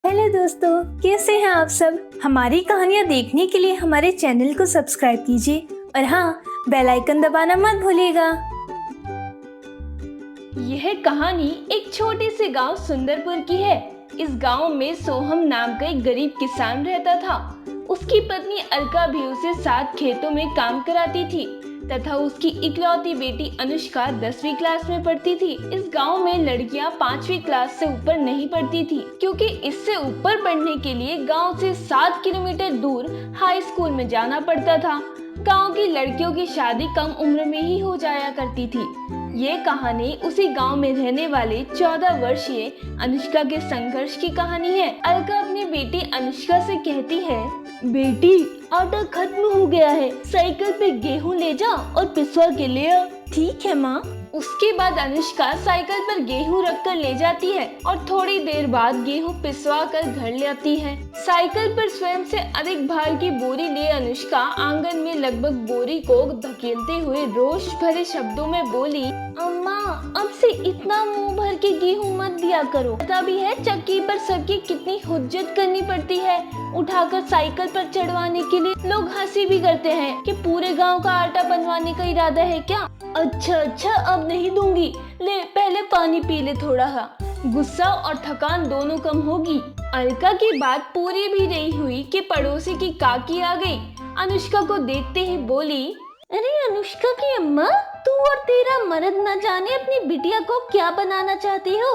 Hello दोस्तों, कैसे हैं आप सब। हमारी कहानियाँ देखने के लिए हमारे चैनल को सब्सक्राइब कीजिए और हाँ, बेल आइकन दबाना मत भूलिएगा। यह कहानी एक छोटे से गांव सुंदरपुर की है। इस गांव में सोहम नाम का एक गरीब किसान रहता था। उसकी पत्नी अलका भी उसे साथ खेतों में काम कराती थी तथा उसकी इकलौती बेटी अनुष्का 10वीं क्लास में पढ़ती थी। इस गांव में लड़कियां 5वीं क्लास से ऊपर नहीं पढ़ती थी, क्योंकि इससे ऊपर पढ़ने के लिए गांव से 7 किलोमीटर दूर हाई स्कूल में जाना पड़ता था। गांव की लड़कियों की शादी कम उम्र में ही हो जाया करती थी। ये कहानी उसी गांव में रहने वाले 14 वर्षीय अनुष्का के संघर्ष की कहानी है। अलका अपनी बेटी अनुष्का से कहती है, बेटी आटा खत्म हो गया है, साइकिल पे गेहूं ले जा और पिसवा के ले आ। ठीक है माँ। उसके बाद अनुष्का साइकिल पर गेहूं रखकर ले जाती है और थोड़ी देर बाद गेहूं पिसवा कर घर ले आती है। साइकिल पर स्वयं से अधिक भार की बोरी लिए अनुष्का आंगन में लगभग बोरी को धकेलते हुए रोष भरे शब्दों में बोली, अम्मा अब से इतना मुंह भर के गेहूं मत दिया करो। पता भी है चक्की पर सबकी कितनी हुज्जत करनी पड़ती है। उठाकर साइकिल पर चढ़वाने के लिए लोग हंसी भी करते हैं कि पूरे गांव का आटा बनवाने का इरादा है क्या। अच्छा अब नहीं दूंगी, ले पहले पानी पी ले थोड़ा सा, गुस्सा और थकान दोनों कम होगी। अलका की बात पूरी भी नहीं हुई कि पड़ोसी की काकी आ गई। अनुष्का को देखते ही बोली, अरे अनुष्का की अम्मा, तू और तेरा मर्द न जाने अपनी बिटिया को क्या बनाना चाहती हो।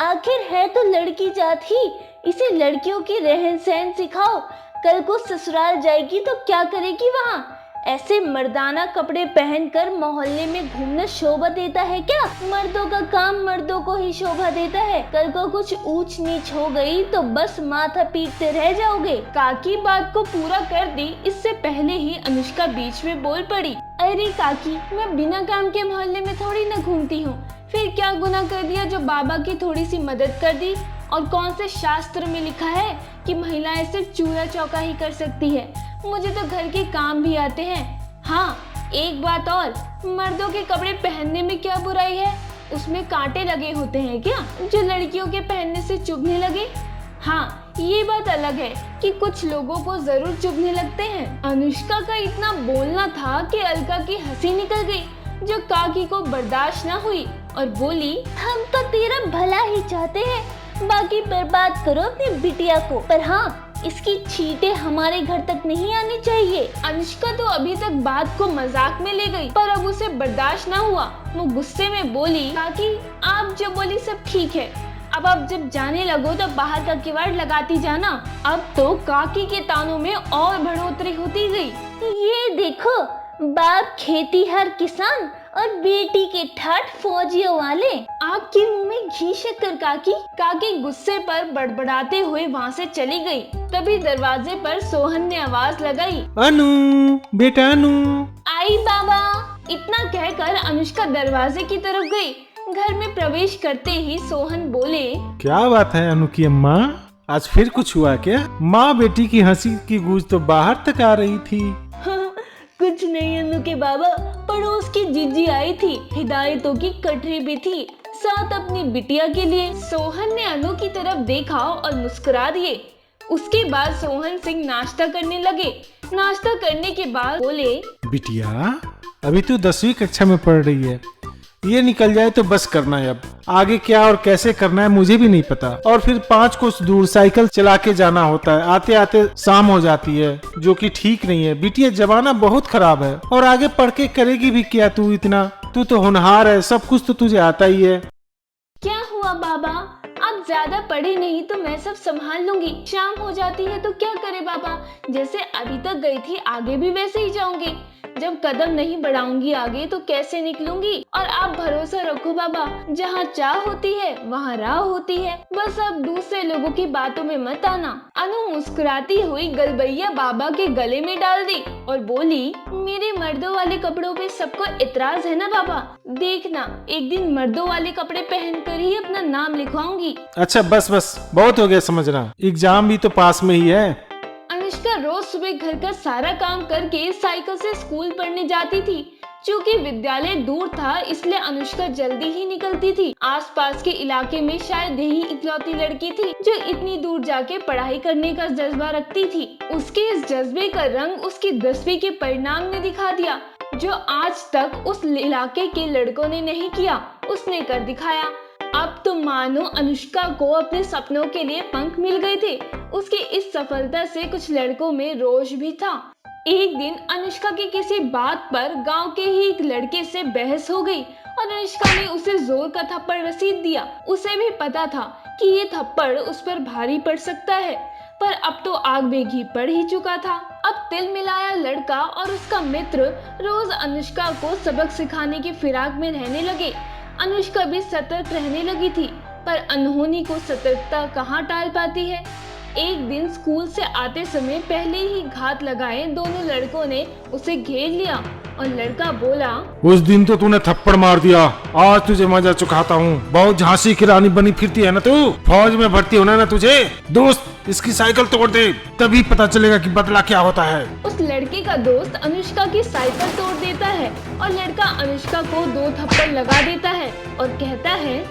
आखिर है तो लड़की जात ही, इसे लड़कियों की रहन सहन सिखाओ। कल को ससुराल जाएगी तो क्या करेगी वहाँ। ऐसे मर्दाना कपड़े पहनकर मोहल्ले में घूमना शोभा देता है क्या। मर्दों का काम मर्दों को ही शोभा देता है। कल को कुछ ऊंच नीच हो गई तो बस माथा पीटते रह जाओगे। काकी बात को पूरा कर दी इससे पहले ही अनुष्का बीच में बोल पड़ी, अरे काकी, मैं बिना काम के मोहल्ले में थोड़ी न घूमती हूँ। फिर क्या गुनाह कर दिया जो बाबा की थोड़ी सी मदद कर दी। और कौन से शास्त्र में लिखा है कि महिलाएं सिर्फ चूल्हा चौका ही कर सकती है। मुझे तो घर के काम भी आते हैं। हाँ, एक बात और, मर्दों के कपड़े पहनने में क्या बुराई है। उसमें कांटे लगे होते हैं क्या जो लड़कियों के पहनने से चुभने लगे। हाँ, ये बात अलग है कि कुछ लोगों को जरूर चुभने लगते हैं। अनुष्का का इतना बोलना था कि अलका की हंसी निकल गई, जो काकी को बर्दाश्त न हुई और बोली, हम तो तेरा भला ही चाहते हैं, बाकी बर्बाद करो अपनी बिटिया को, पर हाँ, इसकी छींटे हमारे घर तक नहीं आनी चाहिए। अनुष्का तो अभी तक बात को मजाक में ले गई, पर अब उसे बर्दाश्त न हुआ। वो गुस्से में बोली, काकी आप जो बोली सब ठीक है, अब आप जब जाने लगो तो बाहर का किवाड़ लगाती जाना। अब तो काकी के तानों में और बढ़ोतरी होती गई। ये देखो, बाप खेतीहर किसान और बेटी के ठाठ फौजियों वाले। आपके मुंह में घी शक्कर काकी। काकी गुस्से पर बड़बड़ाते हुए वहाँ से चली गई। तभी दरवाजे पर सोहन ने आवाज लगाई, अनु बेटा अनु। आई बाबा। इतना कहकर अनुष्का दरवाजे की तरफ गई। घर में प्रवेश करते ही सोहन बोले, क्या बात है अनु की अम्मा, आज फिर कुछ हुआ क्या। माँ बेटी की हंसी की गूंज तो बाहर तक आ रही थी। कुछ नहीं अनु के बाबा, पड़ोस की जीजी आई थी, हिदायतों की कटरी भी थी, साथ अपनी बिटिया के लिए। सोहन ने अनु की तरफ देखा और मुस्कुरा दिए। उसके बाद सोहन सिंह नाश्ता करने लगे। नाश्ता करने के बाद बोले, बिटिया अभी तो 10वीं कक्षा में पढ़ रही है, ये निकल जाए तो बस करना है। अब आगे क्या और कैसे करना है मुझे भी नहीं पता। और फिर 5 कोस दूर साइकिल चला के जाना होता है, आते आते शाम हो जाती है, जो कि ठीक नहीं है। बिटिया जमाना बहुत खराब है, और आगे पढ़ के करेगी भी क्या तू। इतना तू तो होनहार है, सब कुछ तो तुझे आता ही है। क्या हुआ बाबा, आप ज्यादा पढ़े नहीं तो मैं सब संभाल लूंगी। शाम हो जाती है तो क्या करे बाबा, जैसे अभी तक गई थी आगे भी वैसे ही जाऊंगी। जब कदम नहीं बढ़ाऊंगी आगे तो कैसे निकलूंगी। और आप भरोसा रखो बाबा, जहाँ चाह होती है वहाँ राह होती है। बस आप दूसरे लोगों की बातों में मत आना। अनु मुस्कुराती हुई गलबैया बाबा के गले में डाल दी और बोली, मेरे मर्दों वाले कपड़ों पे सबको इतराज है ना बाबा। देखना, एक दिन मर्दों वाले कपड़े पहनकर ही अपना नाम लिखवाऊंगी। अच्छा बस बहुत हो गया समझना, एग्जाम भी तो पास में ही है। अनुष्का रोज सुबह घर का सारा काम करके साइकिल से स्कूल पढ़ने जाती थी। चूँकि विद्यालय दूर था इसलिए अनुष्का जल्दी ही निकलती थी। आसपास के इलाके में शायद यही इकलौती लड़की थी जो इतनी दूर जाके पढ़ाई करने का जज्बा रखती थी। उसके इस जज्बे का रंग उसकी 10वीं के परिणाम ने दिखा दिया, जो आज तक उस इलाके के लड़कों ने नहीं किया, उसने कर दिखाया। अब तो मानो अनुष्का को अपने सपनों के लिए पंख मिल गए थे। उसकी इस सफलता से कुछ लड़कों में रोष भी था। एक दिन अनुष्का की किसी बात पर गांव के ही एक लड़के से बहस हो गई और अनुष्का ने उसे जोर का थप्पड़ रसीद दिया। उसे भी पता था कि ये थप्पड़ उस पर भारी पड़ सकता है, पर अब तो आग में घी पड़ ही चुका था। अब तिल मिलाया लड़का और उसका मित्र रोज अनुष्का को सबक सिखाने की फिराक में रहने लगे। अनुष्का भी सतर्क रहने लगी थी, पर अनहोनी को सतर्कता कहाँ टाल पाती है। एक दिन स्कूल से आते समय पहले ही घात लगाए दोनों लड़कों ने उसे घेर लिया और लड़का बोला, उस दिन तो तूने थप्पड़ मार दिया, आज तुझे मजा चुकाता हूँ। बहुत झांसी की रानी बनी फिरती है ना तू, फौज में भर्ती होना ना तुझे। दोस्त इसकी साइकिल तोड़ दे, तभी पता चलेगा कि बदला क्या होता है। उस लड़के का दोस्त अनुष्का की साइकिल तोड़ देता है और लड़का अनुष्का को 2 थप्पड़ लगा देता है और कहता है,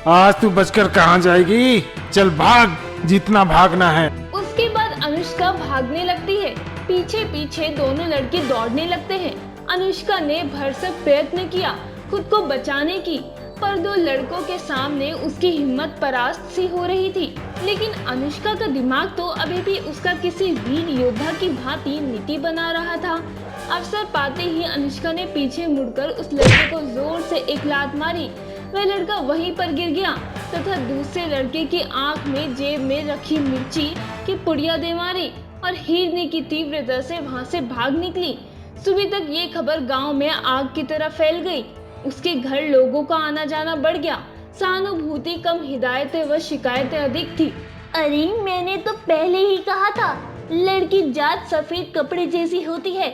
आज तू बचकर कहाँ जाएगी, चल भाग, जितना भागना है। उसके बाद अनुष्का भागने लगती है। पीछे पीछे दोनों लड़के दौड़ने लगते हैं। अनुष्का ने भरसक प्रयत्न किया खुद को बचाने की, पर 2 लड़कों के सामने उसकी हिम्मत परास्त सी हो रही थी। लेकिन अनुष्का का दिमाग तो अभी भी उसका किसी वीर योद्धा की भांति नीति बना रहा था। अवसर पाते ही अनुष्का ने पीछे मुड़कर उस लड़के को जोर से एक लात मारी। वह लड़का वहीं पर गिर गया तथा दूसरे लड़के की आंख में जेब में रखी मिर्ची की पुड़िया दे मारी और हिरने की तीव्रता से वहां से भाग निकली। सुबह तक ये खबर गांव में आग की तरह फैल गई। उसके घर लोगों का आना जाना बढ़ गया। सहानुभूति कम, हिदायतें व शिकायतें अधिक थी। अरे मैंने तो पहले ही कहा था, लड़की जात सफेद कपड़े जैसी होती है,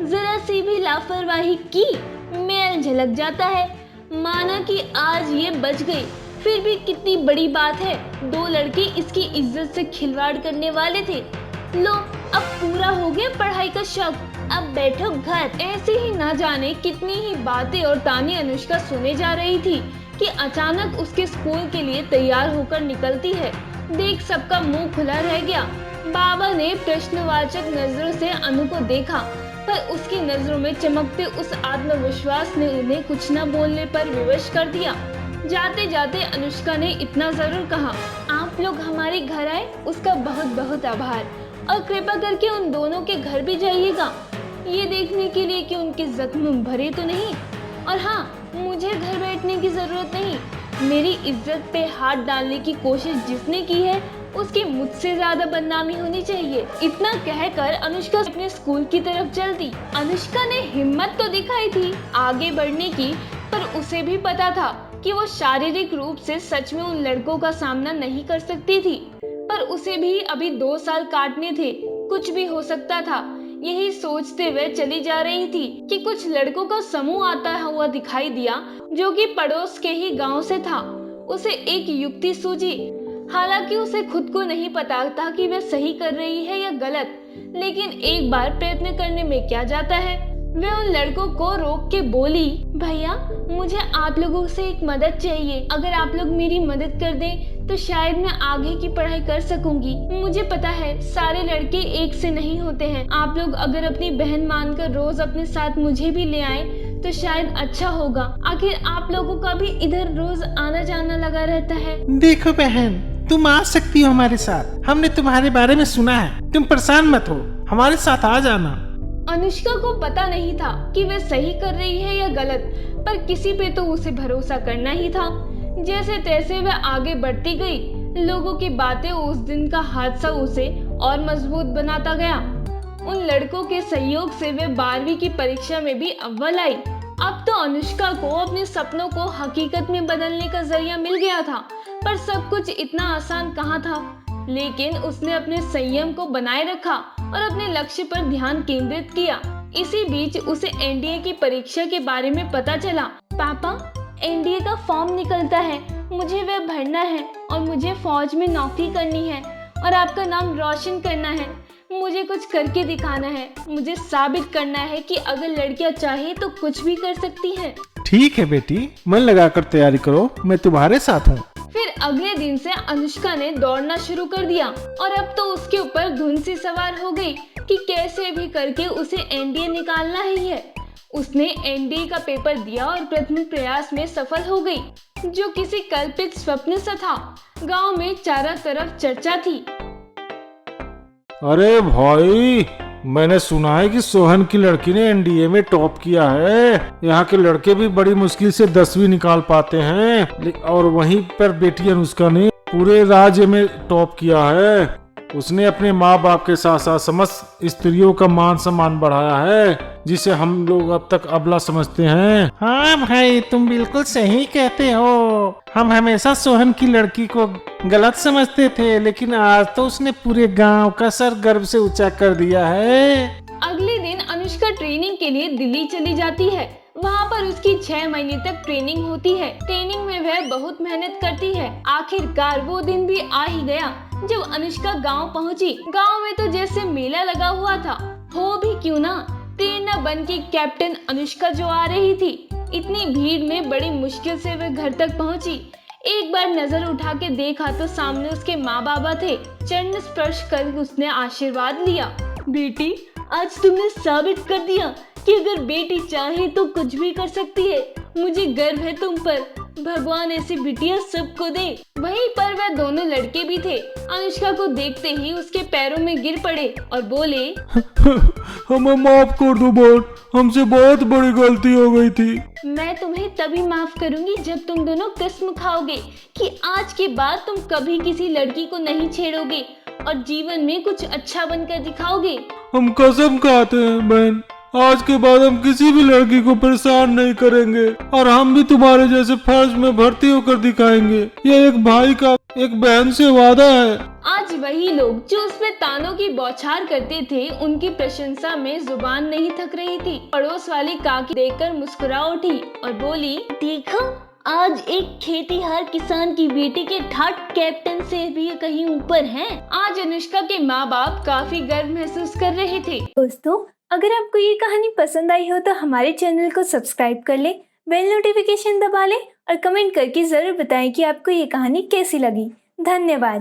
जरा सी भी लापरवाही की मैल झलक जाता है। माना कि आज ये बच गई, फिर भी कितनी बड़ी बात है। 2 लड़के इसकी इज्जत से खिलवाड़ करने वाले थे। लो अब पूरा हो गया पढ़ाई का शौक, अब बैठो घर। ऐसे ही ना जाने कितनी ही बातें और ताने अनुष्का सुने जा रही थी कि अचानक उसके स्कूल के लिए तैयार होकर निकलती है। देख सबका मुंह खुला रह गया। बाबा ने प्रश्नवाचक नजरों से अनु को देखा, पर उसकी नजरों में चमकते उस आत्मविश्वास ने उन्हें कुछ न बोलने पर विवश कर दिया। जाते जाते अनुष्का ने इतना जरूर कहा, आप लोग हमारे घर आए उसका बहुत बहुत आभार, और कृपा करके उन दोनों के घर भी जाइएगा, ये देखने के लिए कि उनके जख्म भरे तो नहीं। और हाँ, मुझे घर बैठने की जरूरत नहीं। मेरी इज्जत पे हाथ डालने की कोशिश जिसने की है उसकी मुझसे ज्यादा बदनामी होनी चाहिए। इतना कहकर अनुष्का अपने स्कूल की तरफ चल दी। अनुष्का ने हिम्मत तो दिखाई थी आगे बढ़ने की, पर उसे भी पता था कि वो शारीरिक रूप से सच में उन लड़कों का सामना नहीं कर सकती थी। पर उसे भी अभी 2 साल काटने थे, कुछ भी हो सकता था। यही सोचते हुए चली जा रही थी कि कुछ लड़कों का समूह आता हुआ दिखाई दिया, जो कि पड़ोस के ही गांव से था। उसे एक युक्ति सूझी। हालांकि उसे खुद को नहीं पता था कि वह सही कर रही है या गलत, लेकिन एक बार प्रयत्न करने में क्या जाता है। वह उन लड़कों को रोक के बोली, भैया मुझे आप लोगों से एक मदद चाहिए। अगर आप लोग मेरी मदद कर दें तो शायद मैं आगे की पढ़ाई कर सकूंगी। मुझे पता है सारे लड़के एक से नहीं होते हैं। आप लोग अगर अपनी बहन मानकर रोज अपने साथ मुझे भी ले आए तो शायद अच्छा होगा। आखिर आप लोगों का भी इधर रोज आना जाना लगा रहता है। देखो बहन, तुम आ सकती हो हमारे साथ। हमने तुम्हारे बारे में सुना है, तुम परेशान मत हो, हमारे साथ आ जाना। अनुष्का को पता नहीं था कि वह सही कर रही है या गलत, पर किसी पे तो उसे भरोसा करना ही था। जैसे तैसे वह आगे बढ़ती गई। लोगों की बातें, उस दिन का हादसा उसे और मजबूत बनाता गया। उन लड़कों के सहयोग से वह 12वीं की परीक्षा में भी अव्वल आई। अब तो अनुष्का को अपने सपनों को हकीकत में बदलने का जरिया मिल गया था, पर सब कुछ इतना आसान कहाँ था। लेकिन उसने अपने संयम को बनाए रखा और अपने लक्ष्य पर ध्यान केंद्रित किया। इसी बीच उसे एनडीए की परीक्षा के बारे में पता चला। पापा, एनडीए का फॉर्म निकलता है, मुझे वह भरना है और मुझे फौज में नौकरी करनी है और आपका नाम रोशन करना है। मुझे कुछ करके दिखाना है। मुझे साबित करना है कि अगर लड़कियां चाहे तो कुछ भी कर सकती हैं। ठीक है बेटी, मन लगाकर तैयारी करो, मैं तुम्हारे साथ हूँ। फिर अगले दिन से अनुष्का ने दौड़ना शुरू कर दिया और अब तो उसके ऊपर धुन सी सवार हो गई कि कैसे भी करके उसे एनडीए निकालना ही है। उसने एनडीए का पेपर दिया और प्रथम प्रयास में सफल हो गई, जो किसी कल्पित स्वप्न सा था। गांव में चारों तरफ चर्चा थी। अरे भाई, मैंने सुना है कि सोहन की लड़की ने एनडीए में टॉप किया है। यहाँ के लड़के भी बड़ी मुश्किल से 10वीं निकाल पाते हैं, और वहीं पर बेटी अनुष्का ने पूरे राज्य में टॉप किया है। उसने अपने माँ बाप के साथ साथ समस्त स्त्रियों का मान सम्मान बढ़ाया है, जिसे हम लोग अब तक अबला समझते हैं। हाँ भाई, तुम बिल्कुल सही कहते हो। हम हमेशा सोहन की लड़की को गलत समझते थे, लेकिन आज तो उसने पूरे गांव का सर गर्व से ऊंचा कर दिया है। अगले दिन अनुष्का ट्रेनिंग के लिए दिल्ली चली जाती है। वहाँ पर उसकी 6 महीने तक ट्रेनिंग होती है। ट्रेनिंग में वह बहुत मेहनत करती है। आखिरकार वो दिन भी आ ही गया जब अनुष्का गांव पहुंची। गांव में तो जैसे मेला लगा हुआ था। हो भी क्यों ना, प्रेरणा बन के कैप्टन अनुष्का जो आ रही थी। इतनी भीड़ में बड़ी मुश्किल से वह घर तक पहुंची। एक बार नजर उठा के देखा तो सामने उसके माँ बाबा थे। चरण स्पर्श कर उसने आशीर्वाद लिया। बेटी, आज तुमने साबित कर दिया कि अगर बेटी चाहे तो कुछ भी कर सकती है। मुझे गर्व है तुम पर। भगवान ऐसी बिटिया सबको दे। वहीं पर वह दोनों लड़के भी थे। अनुष्का को देखते ही उसके पैरों में गिर पड़े और बोले, हमें माफ कर दो बहन, हमसे बहुत बड़ी गलती हो गई थी। मैं तुम्हें तभी माफ करूंगी जब तुम दोनों कसम खाओगे कि आज के बाद तुम कभी किसी लड़की को नहीं छेड़ोगे और जीवन में कुछ अच्छा बनकर दिखाओगे। हम कसम खाते हैं बहन, आज के बाद हम किसी भी लड़की को परेशान नहीं करेंगे, और हम भी तुम्हारे जैसे फर्ज में भर्ती होकर दिखाएंगे। ये एक भाई का एक बहन से वादा है। आज वही लोग जो उसमें तानों की बौछार करते थे, उनकी प्रशंसा में जुबान नहीं थक रही थी। पड़ोस वाली काकी देखकर मुस्कुरा उठी और बोली, देखो, आज एक खेतीहर किसान की बेटी के ठाट कैप्टन से भी कहीं ऊपर हैं। आज अनुष्का के माँ बाप काफी गर्व महसूस कर रहे थे। दोस्तों, अगर आपको ये कहानी पसंद आई हो तो हमारे चैनल को सब्सक्राइब कर ले, बेल नोटिफिकेशन दबा ले और कमेंट करके जरूर बताएं कि आपको ये कहानी कैसी लगी। धन्यवाद।